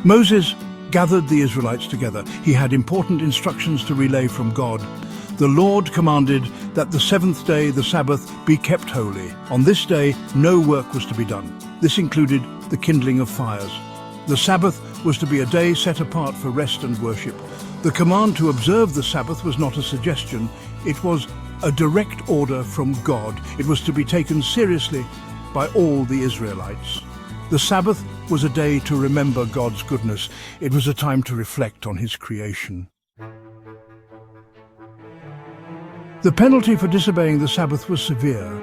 Moses gathered the Israelites together. He had important instructions to relay from God. The Lord commanded that the seventh day, the Sabbath, be kept holy. On this day, no work was to be done. This included the kindling of fires. The Sabbath was to be a day set apart for rest and worship. The command to observe the Sabbath was not a suggestion. It was a direct order from God. It was to be taken seriously by all the Israelites. The Sabbath was a day to remember God's goodness. It was a time to reflect on His creation. The penalty for disobeying the Sabbath was severe.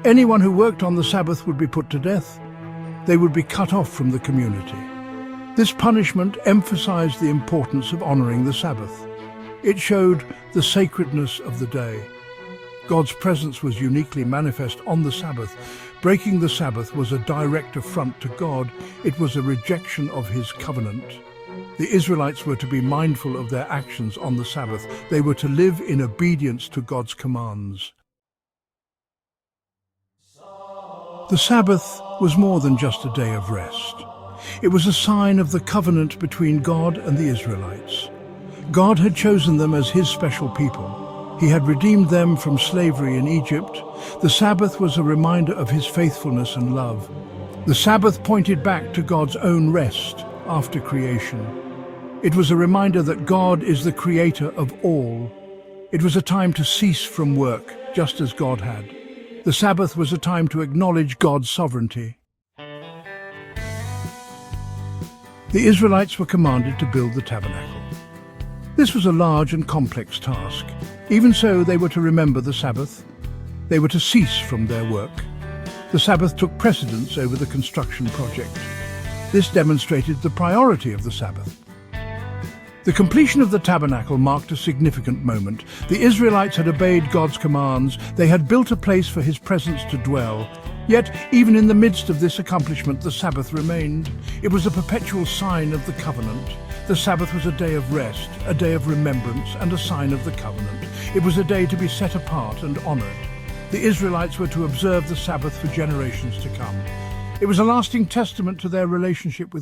Anyone who worked on the Sabbath would be put to death. They would be cut off from the community. This punishment emphasized the importance of honoring the Sabbath. It showed the sacredness of the day. God's presence was uniquely manifest on the Sabbath. Breaking the Sabbath was a direct affront to God. It was a rejection of His covenant. The Israelites were to be mindful of their actions on the Sabbath. They were to live in obedience to God's commands. The Sabbath was more than just a day of rest. It was a sign of the covenant between God and the Israelites. God had chosen them as His special people. He had redeemed them from slavery in Egypt. The Sabbath was a reminder of His faithfulness and love. The Sabbath pointed back to God's own rest after creation. It was a reminder that God is the creator of all. It was a time to cease from work, just as God had. The Sabbath was a time to acknowledge God's sovereignty. The Israelites were commanded to build the tabernacle. This was a large and complex task. Even so, they were to remember the Sabbath. They were to cease from their work. The Sabbath took precedence over the construction project. This demonstrated the priority of the Sabbath. The completion of the tabernacle marked a significant moment. The Israelites had obeyed God's commands. They had built a place for His presence to dwell. Yet, even in the midst of this accomplishment, the Sabbath remained. It was a perpetual sign of the covenant. The Sabbath was a day of rest, a day of remembrance, and a sign of the covenant. It was a day to be set apart and honored. The Israelites were to observe the Sabbath for generations to come. It was a lasting testament to their relationship with God.